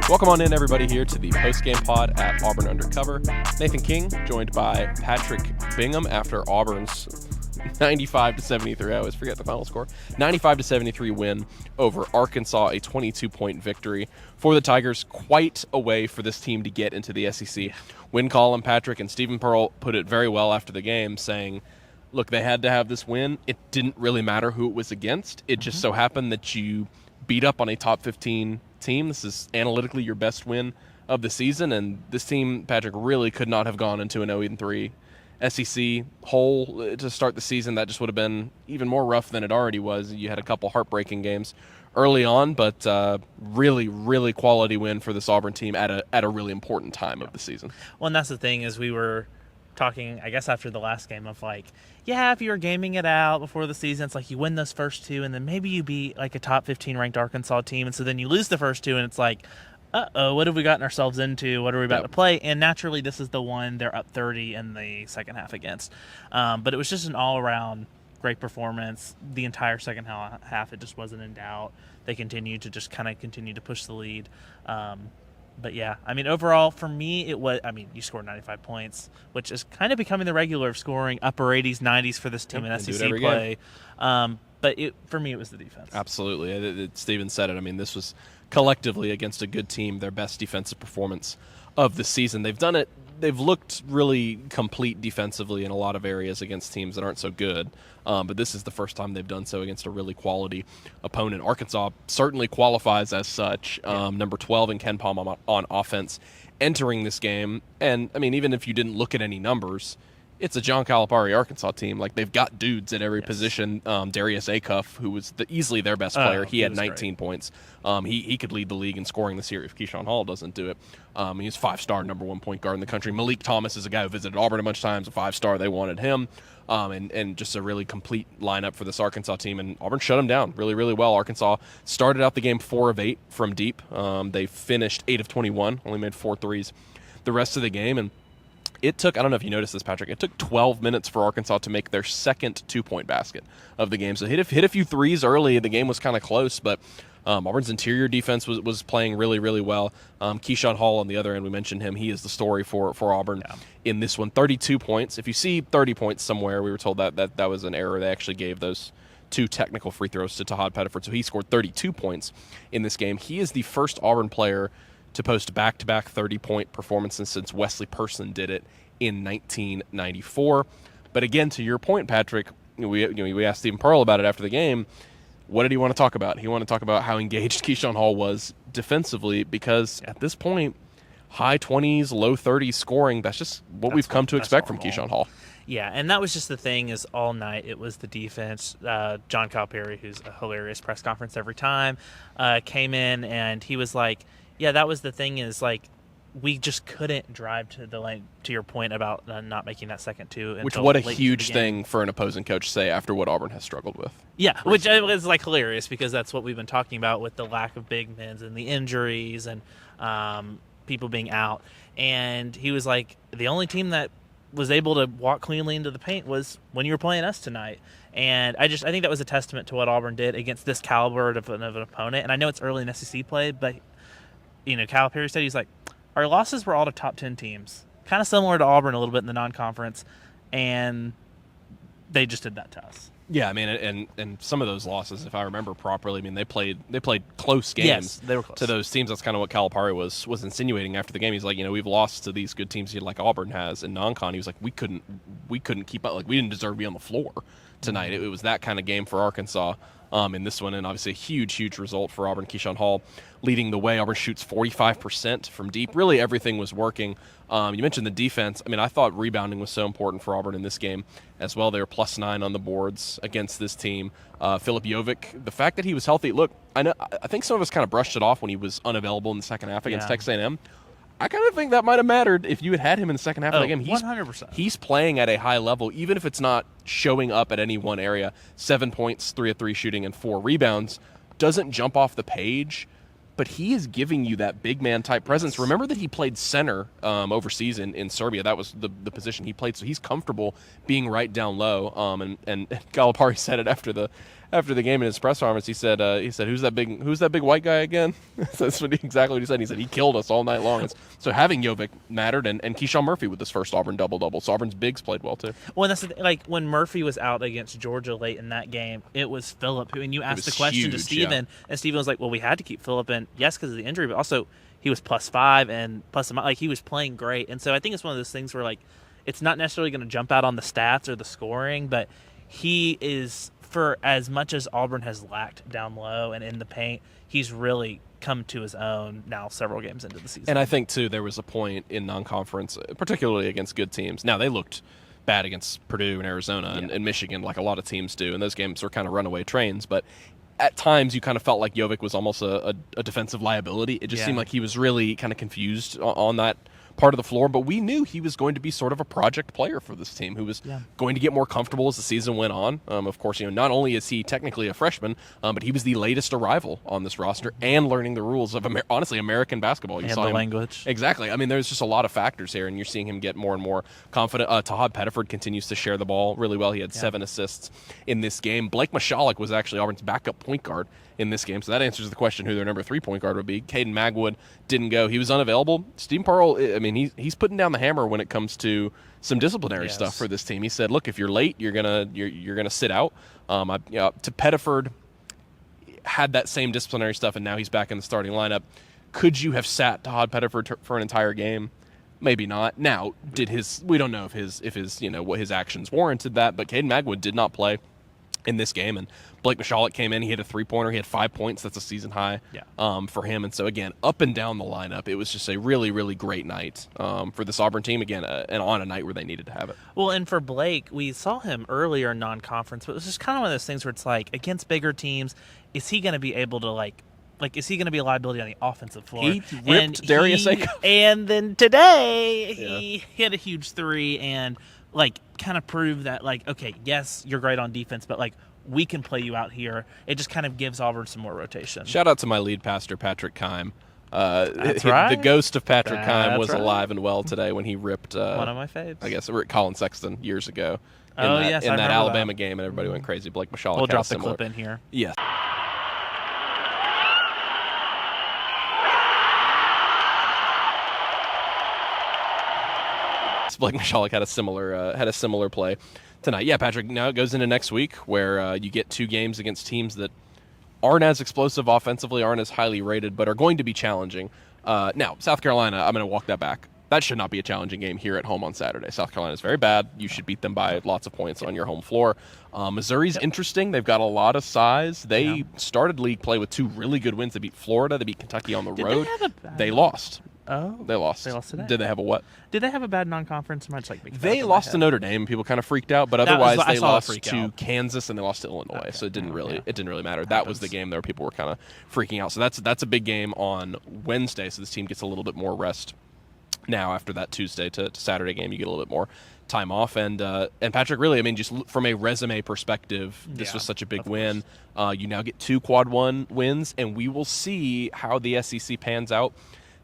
Welcome on in, everybody, here to the Postgame Pod at Auburn Undercover. Nathan King, joined by Patrick Bingham after Auburn's 95-73, I always forget the final score, 95-73 win over Arkansas, a 22-point victory for the Tigers. Quite a way for this team to get into the SEC. Win column, Patrick and Stephen Pearl put it very well after the game, saying, look, they had to have this win. It didn't really matter who it was against. It just so happened that you beat up on a top 15 team. This is analytically your best win of the season, and this team, Patrick, really could not have gone into an 0-3 SEC hole to start the season. That just would have been even more rough than it already was. You had a couple heartbreaking games early on, but really, really quality win for this Auburn team at a really important time of the season. Well, and that's the thing is we were talking, I guess, after the last game of like, yeah, if you were gaming it out before the season, it's like you win those first two and then maybe you beat like a top 15 ranked Arkansas team, and so then you lose the first two and it's like, uh-oh, what have we gotten ourselves into? What are we about to play? And naturally, this is the one they're up 30 in the second half against. But it was just an all-around great performance. The entire second half, it just wasn't in doubt. They continued to just kind of continue to push the lead. But yeah, I mean, overall, for me, it was, I mean, you scored 95 points, which is kind of becoming the regular of scoring upper 80s, 90s for this team in SEC play. But for me, it was the defense. Absolutely. Steven said it. I mean, this was collectively against a good team, their best defensive performance of the season. They've done it. They've looked really complete defensively in a lot of areas against teams that aren't so good. But this is the first time they've done so against a really quality opponent. Arkansas certainly qualifies as such. Number 12 in Ken Palm on offense entering this game. And, I mean, even if you didn't look at any numbers, it's a John Calipari Arkansas team. Like, they've got dudes at every position. Darius Acuff, who was easily their best player, he had 19 points. He could lead the league in scoring this year if Keyshawn Hall doesn't do it. He's 5-star number one point guard in the country. Malik Thomas is a guy who visited Auburn a bunch of times, a 5-star. They wanted him. And just a really complete lineup for this Arkansas team. And Auburn shut them down really, really well. Arkansas started out the game 4 of 8 from deep. They finished 8 of 21, only made 4 threes the rest of the game. And it took, I don't know if you noticed this, Patrick, it took 12 minutes for Arkansas to make their second 2-point basket of the game. So hit a few threes early. The game was kind of close, but Auburn's interior defense was playing really, really well. Keyshawn Hall on the other end, we mentioned him. He is the story for Auburn in this one. 32 points. If you see 30 points somewhere, we were told that was an error. They actually gave those 2 technical free throws to Tahad Pettiford, so he scored 32 points in this game. He is the first Auburn player to post back-to-back 30-point performances since Wesley Person did it in 1994. But again, to your point, Patrick, we asked Stephen Pearl about it after the game. What did he want to talk about? He wanted to talk about how engaged Keyshawn Hall was defensively, because at this point, high 20s, low 30s scoring, that's just what we've come to expect from Keyshawn Hall. Yeah, and that was just the thing is all night it was the defense. John Calipari, who's a hilarious press conference every time, came in and he was like, yeah, that was the thing is like we just couldn't drive to the lane, to your point about not making that second 2. Which, what a huge thing for an opposing coach to say after what Auburn has struggled with. Yeah, which is like hilarious because that's what we've been talking about with the lack of big men and the injuries and people being out. And he was like, the only team that was able to walk cleanly into the paint was when you were playing us tonight. And I think that was a testament to what Auburn did against this caliber of an opponent. And I know it's early in SEC play, but Calipari said, he's like, our losses were all to top 10 teams, kind of similar to Auburn a little bit in the non-conference, and they just did that to us. Yeah, I mean, and some of those losses, if I remember properly, I mean, they played close games. Yes, they were close to those teams. That's kind of what Calipari was insinuating after the game. He's like, we've lost to these good teams like Auburn has in non-con. He was like, we couldn't keep up. Like, we didn't deserve to be on the floor tonight. It was that kind of game for Arkansas in this one, and obviously a huge result for Auburn. Keyshawn Hall leading the way. Auburn shoots 45% from deep. Really, everything was working. You mentioned the defense. I mean, I thought rebounding was so important for Auburn in this game as well. They were +9 on the boards against this team. Filip Jovic, the fact that he was healthy. Look, I think some of us kind of brushed it off when he was unavailable in the second half against Texas A&M. I kind of think that might have mattered if you had him in the second half of the game. 100%. He's playing at a high level, even if it's not showing up at any one area. 7 points, 3 of 3 shooting, and 4 rebounds. Doesn't jump off the page, but he is giving you that big man type presence. Yes. Remember that he played center overseas in Serbia. That was the position he played, so he's comfortable being right down low. And Calipari said it after after the game in his press conference, he said, "Who's that big white guy again?" That's exactly what he said. He said he killed us all night long. So having Jovic mattered, and Keyshawn Murphy with his first Auburn double-double. So Auburn's bigs played well too. Well, that's like when Murphy was out against Georgia late in that game, it was Phillip who, and you asked the question to Steven, and Steven was like, "Well, we had to keep Phillip in, yes, because of the injury, but also he was +5 and plus like he was playing great." And so I think it's one of those things where like it's not necessarily going to jump out on the stats or the scoring, but he is, for as much as Auburn has lacked down low and in the paint, he's really come to his own now several games into the season. And I think, too, there was a point in non-conference, particularly against good teams. Now, they looked bad against Purdue and Arizona and Michigan, like a lot of teams do, and those games were kind of runaway trains. But at times, you kind of felt like Jovic was almost a defensive liability. It just seemed like he was really kind of confused on that part of the floor, but we knew he was going to be sort of a project player for this team who was going to get more comfortable as the season went on. Of course, not only is he technically a freshman, but he was the latest arrival on this roster and learning the rules of, honestly, American basketball. You saw the language. Exactly. I mean, there's just a lot of factors here, and you're seeing him get more and more confident. Tahad Pettiford continues to share the ball really well. He had 7 assists in this game. Blake Michalek was actually Auburn's backup point guard in this game, so that answers the question who their number 3 point guard would be. Caden Magwood didn't go. He was unavailable. Steve Pearl, I mean, he's putting down the hammer when it comes to some disciplinary stuff for this team. He said, "Look, if you're late, you're gonna sit out." To Pettiford, had that same disciplinary stuff, and now he's back in the starting lineup. Could you have sat Tahad Pettiford for an entire game? Maybe not. Now, we don't know if his what his actions warranted that, but Caden Magwood did not play in this game, and Blake Michalek came in. He hit a 3-pointer. He had 5 points. That's a season high for him. And so, again, up and down the lineup, it was just a really, really great night for this Auburn team, again, and on a night where they needed to have it. Well, and for Blake, we saw him earlier in non-conference, but it was just kind of one of those things where it's like, against bigger teams, is he going to be able to, is he going to be a liability on the offensive floor? He ripped Darius Aiko. And then today, he hit a huge 3 and, kind of proved that, okay, yes, you're great on defense, but, we can play you out here. It just kind of gives Auburn some more rotation. Shout out to my lead pastor, Patrick Keim. That's right. The ghost of Patrick Keim was alive and well today when he ripped one of my faves. I guess Colin Sexton years ago in that Alabama game, and everybody went crazy. Blake Michalek. We'll drop the clip in here. Yes. Blake Michalek had a similar play tonight. Yeah, Patrick, now it goes into next week where you get 2 games against teams that aren't as explosive offensively, aren't as highly rated, but are going to be challenging. Now, South Carolina, I'm going to walk that back. That should not be a challenging game here at home on Saturday. South Carolina is very bad. You should beat them by lots of points on your home floor. Missouri's interesting. They've got a lot of size. They started league play with 2 really good wins. They beat Florida. They beat Kentucky on the road. They lost. Oh, they lost. They lost today. Did they have a what? Did they have a bad non-conference? They lost to Notre Dame. People kind of freaked out, but otherwise they lost to Kansas and they lost to Illinois. Okay. So it didn't really matter. That was the game there. People were kind of freaking out. So that's a big game on Wednesday. So this team gets a little bit more rest now after that Tuesday to Saturday game. You get a little bit more time off. And Patrick, really, I mean, just from a resume perspective, this was such a big win. You now get 2 quad 1 wins, and we will see how the SEC pans out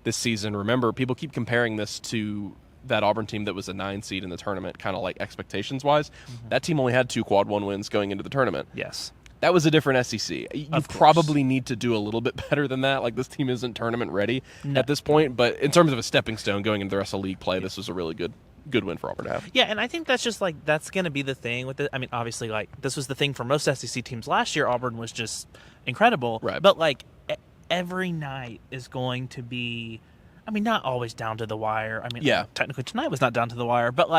this season. Remember, people keep comparing this to that Auburn team that was a 9 seed in the tournament, kind of like expectations-wise. Mm-hmm. That team only had 2 quad 1 wins going into the tournament. Yes. That was a different SEC. You probably need to do a little bit better than that. This team isn't tournament ready at this point, but in terms of a stepping stone going into the rest of league play, this was a really good win for Auburn to have. Yeah, and I think that's just that's going to be the thing with it. I mean, obviously, this was the thing for most SEC teams last year. Auburn was just incredible. Right. But, every night is going to be, I mean, not always down to the wire. I mean, technically tonight was not down to the wire, but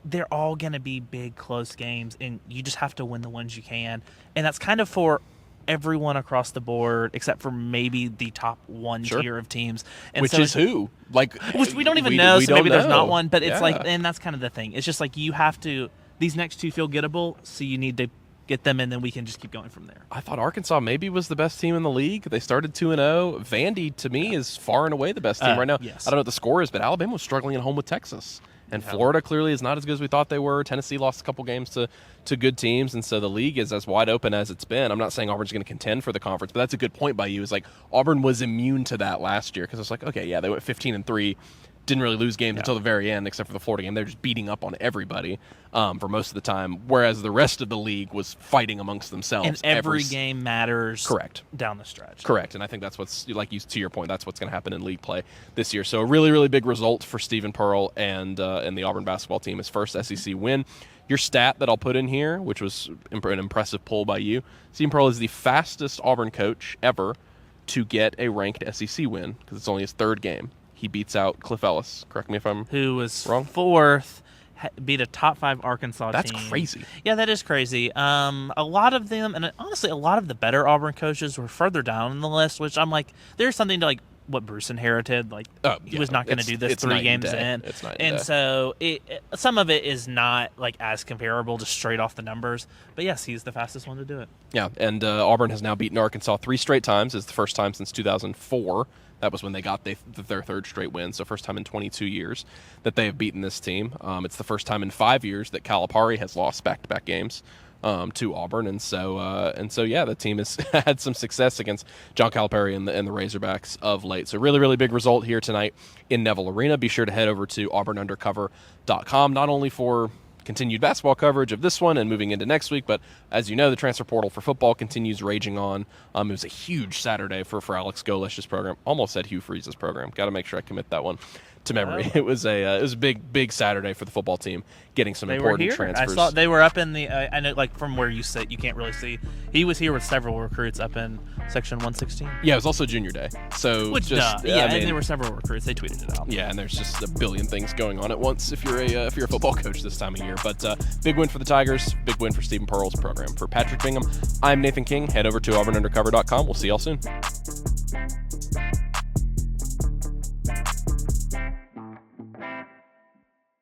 they're all going to be big, close games, and you just have to win the ones you can. And that's kind of for everyone across the board, except for maybe the top one tier of teams. And which is who? Which we don't even know, so maybe there's not one, but it's and that's kind of the thing. It's just you have to, these next 2 feel gettable, so you need to get them, and then we can just keep going from there. I thought Arkansas maybe was the best team in the league. They started 2-0. Vandy, to me, is far and away the best team right now. Yes. I don't know what the score is, but Alabama was struggling at home with Texas. And Florida clearly is not as good as we thought they were. Tennessee lost a couple games to good teams, and so the league is as wide open as it's been. I'm not saying Auburn's going to contend for the conference, but that's a good point by you. Is Auburn was immune to that last year because it's okay, they went 15-3 didn't really lose games until the very end, except for the Florida game. They're just beating up on everybody for most of the time, whereas the rest of the league was fighting amongst themselves. And every game matters. Correct. Down the stretch. Correct, and I think that's what's, like you, to your point, that's what's going to happen in league play this year. So a really, really big result for Stephen Pearl and the Auburn basketball team, his first SEC win. Your stat that I'll put in here, which was an impressive poll by you, Stephen Pearl is the fastest Auburn coach ever to get a ranked SEC win, because it's only his third game. He beats out Cliff Ellis. Correct me if I'm who was wrong. Fourth, beat a top 5 Arkansas That's team. crazy. Yeah, that is crazy. A lot of them, and honestly, a lot of the better Auburn coaches were further down in the list, which I'm like, there's something to like what Bruce inherited. Like, he was not going to do this 3 games in. It's night and day. So some of it is not like as comparable just straight off the numbers. But yes, he's the fastest one to do it. Yeah, and Auburn has now beaten Arkansas 3 straight times. It's the first time since 2004. That was when they got their third straight win, so first time in 22 years that they have beaten this team. It's the first time in 5 years that Calipari has lost back-to-back games to Auburn, and so yeah, the team has had some success against John Calipari and the Razorbacks of late. So really, really big result here tonight in Neville Arena. Be sure to head over to auburnundercover.com, not only for continued basketball coverage of this one and moving into next week, but as you know, the transfer portal for football continues raging on. It was a huge Saturday for Alex Golesh's program. Almost said Hugh Freeze's program. Got to make sure I commit that one to memory. It was a big Saturday for the football team, getting some important transfers. I saw they were up in the. I know, like from where you sit, you can't really see. He was here with several recruits up in section 116. Yeah, it was also Junior Day, so and there were several recruits. They tweeted it out. Yeah, and there's just a billion things going on at once if you're a football coach this time of year. But big win for the Tigers, big win for Stephen Pearl's program. For Patrick Bingham, I'm Nathan King. Head over to auburnundercover.com. We'll see y'all soon.